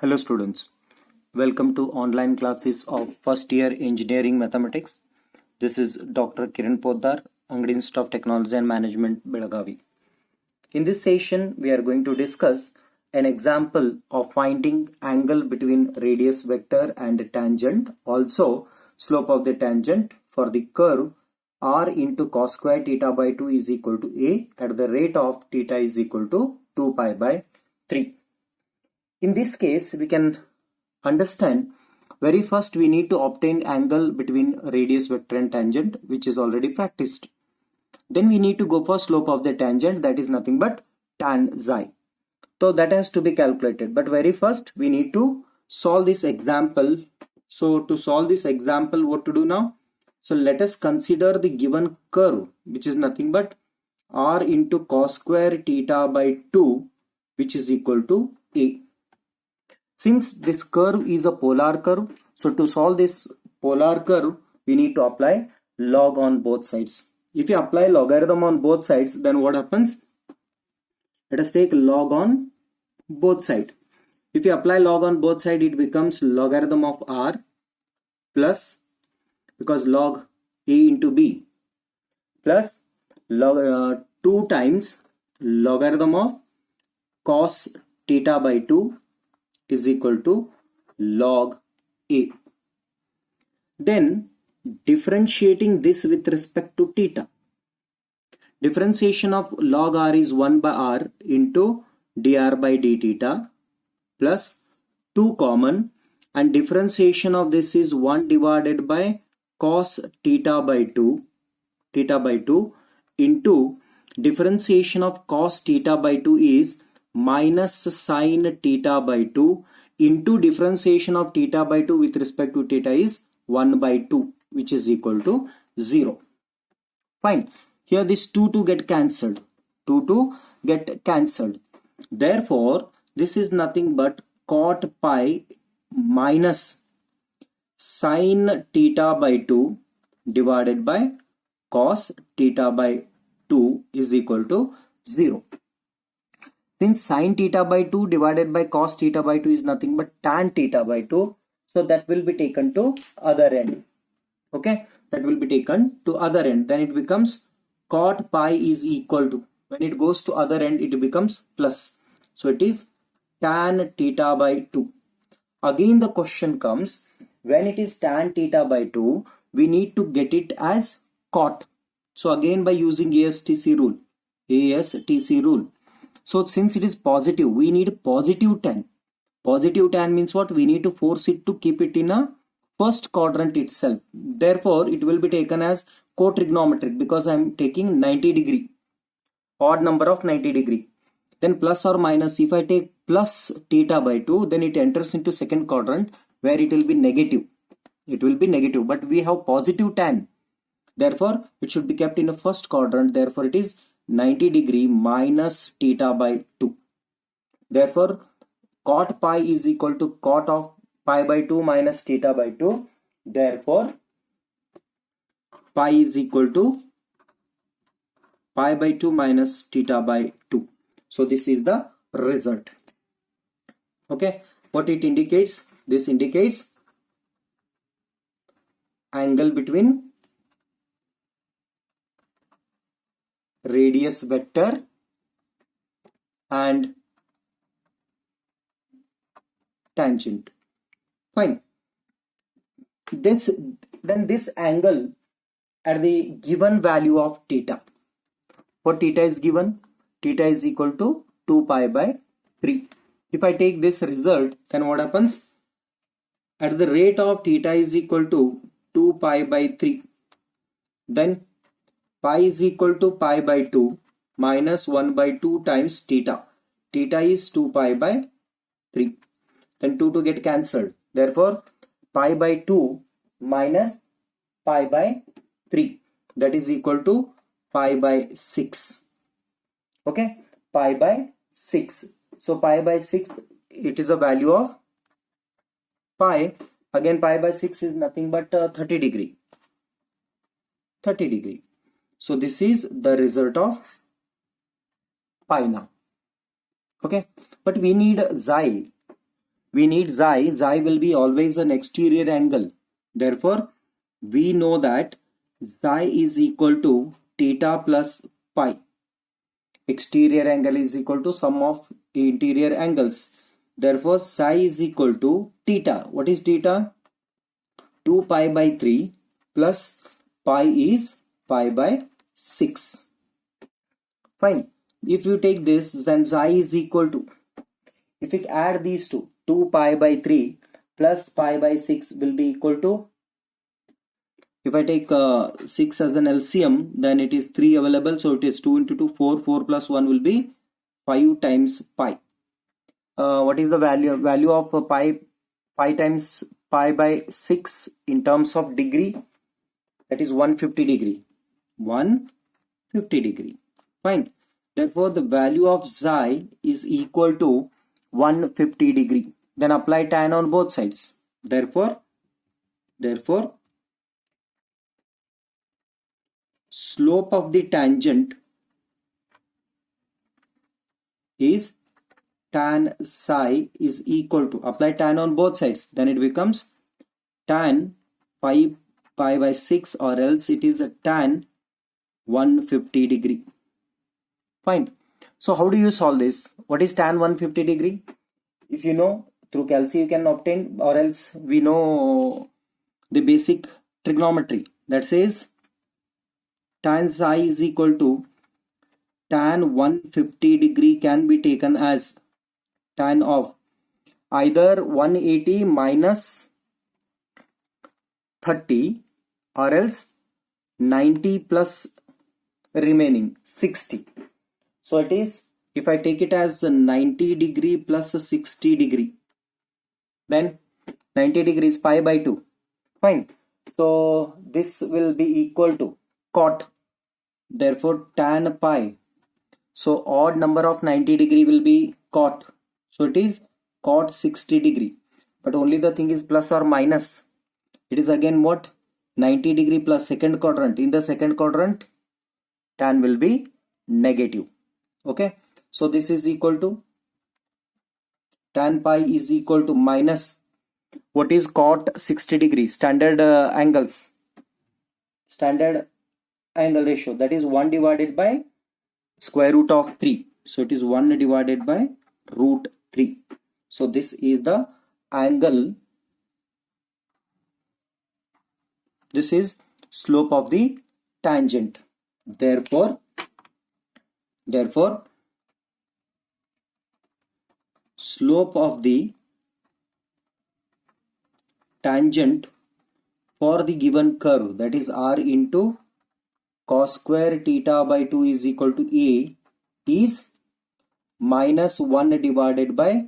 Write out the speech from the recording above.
Hello students, welcome to online classes of first year engineering mathematics. This is Dr. Kiran Poddar, Angadi Institute of Technology and Management, Belagavi. In this session, we are going to discuss an example of finding angle between radius vector and tangent, also slope of the tangent for the curve r into cos square theta by 2 is equal to a at the rate of theta is equal to 2 pi by 3. In this case, we can understand very first we need to obtain angle between radius vector and tangent, which is already practiced. Then we need to go for slope of the tangent, that is nothing but tan xi. So that has to be calculated. But very first we need to solve this example. So to solve this example, what to do now? So let us consider the given curve, which is nothing but r into cos square theta by 2, which is equal to a. Since this curve is a polar curve, so to solve this polar curve, we need to apply log on both sides. If you apply logarithm on both sides, then what happens? Let us take log on both sides. If you apply log on both sides, it becomes logarithm of r plus, because log a into b, plus log 2 times logarithm of cos theta by 2 is equal to log a. Then differentiating this with respect to theta. Differentiation of log r is 1 by r into dr by d theta plus 2 common, and differentiation of this is 1 divided by cos theta by 2 into differentiation of cos theta by 2 is minus sine theta by 2 into differentiation of theta by 2 with respect to theta is 1 by 2, which is equal to 0. Fine. Here this 2 get cancelled. 2 get cancelled. Therefore, this is nothing but cot pi minus sine theta by 2 divided by cos theta by 2 is equal to 0. Since sine theta by 2 divided by cos theta by 2 is nothing but tan theta by 2, so that will be taken to other end. Okay, that will be taken to other end. Then it becomes cot pi is equal to, when it goes to other end, it becomes plus. So it is tan theta by 2. Again the question comes, when it is tan theta by 2, we need to get it as cot. So again by using ASTC rule. So since it is positive, we need positive tan. Positive tan means what? We need to force it to keep it in a first quadrant itself. Therefore, it will be taken as cotrigonometric because I am taking 90 degree, odd number of 90 degree. Then plus or minus, if I take plus theta by 2, then it enters into second quadrant where it will be negative. It will be negative, but we have positive tan. Therefore, it should be kept in a first quadrant. Therefore, it is 90 degree minus theta by 2. Therefore, cot pi is equal to cot of pi by 2 minus theta by 2. Therefore, pi is equal to pi by 2 minus theta by 2. So, this is the result. Okay, what it indicates? This indicates angle between radius vector and tangent. Fine. Then this angle at the given value of theta. What theta is given? Theta is equal to 2 pi by 3. If I take this result, then what happens? At the rate of theta is equal to 2 pi by 3. Then pi is equal to pi by 2 minus 1 by 2 times theta. Theta is 2 pi by 3. Then 2 get cancelled. Therefore, pi by 2 minus pi by 3. That is equal to pi by 6. Okay, pi by 6. So pi by 6, it is a value of pi. Again, pi by 6 is nothing but 30 degree. 30 degree. So this is the result of pi now. Okay, but we need xi. we need xi. Xi will be always an exterior angle. Therefore, we know that xi is equal to theta plus pi. Exterior angle is equal to sum of interior angles. Therefore, psi is equal to theta. What is theta? 2 pi by 3 plus pi is pi by 6. Fine. If you take this, then psi is equal to, if we add these two, 2 pi by 3 plus pi by 6 will be equal to, if I take 6 as an LCM, then it is 3 available. So it is 2 into 2, 4. 4 plus 1 will be 5 times pi. What is the value of pi? Pi times pi by 6 in terms of degree, that is 150 degree. 150 degree. Fine. Therefore, the value of xi is equal to 150 degree. Then apply tan on both sides. Therefore, slope of the tangent is tan psi is equal to, apply tan on both sides, then it becomes tan pi by 6, or else it is a tan 150 degree. Fine. So how do you solve this? What is tan 150 degree? If you know, through calc you can obtain, or else we know the basic trigonometry that says tan psi is equal to tan 150 degree can be taken as tan of either 180 minus 30 or else 90 plus remaining 60. So it is, if I take it as 90 degree plus 60 degree, then 90 degrees pi by 2. Fine. So this will be equal to cot. Therefore tan pi. So odd number of 90 degree will be cot. So it is cot 60 degree. But only the thing is plus or minus. It is again what? 90 degree plus second quadrant. In the second quadrant, tan will be negative. Okay. So this is equal to, tan pi is equal to minus, what is cot 60 degree? Standard angles. Standard angle ratio, that is 1 divided by square root of 3. So it is 1 divided by root 3. So this is the angle. This is slope of the tangent. Therefore slope of the tangent for the given curve, that is r into cos square theta by 2 is equal to a, is minus 1 divided by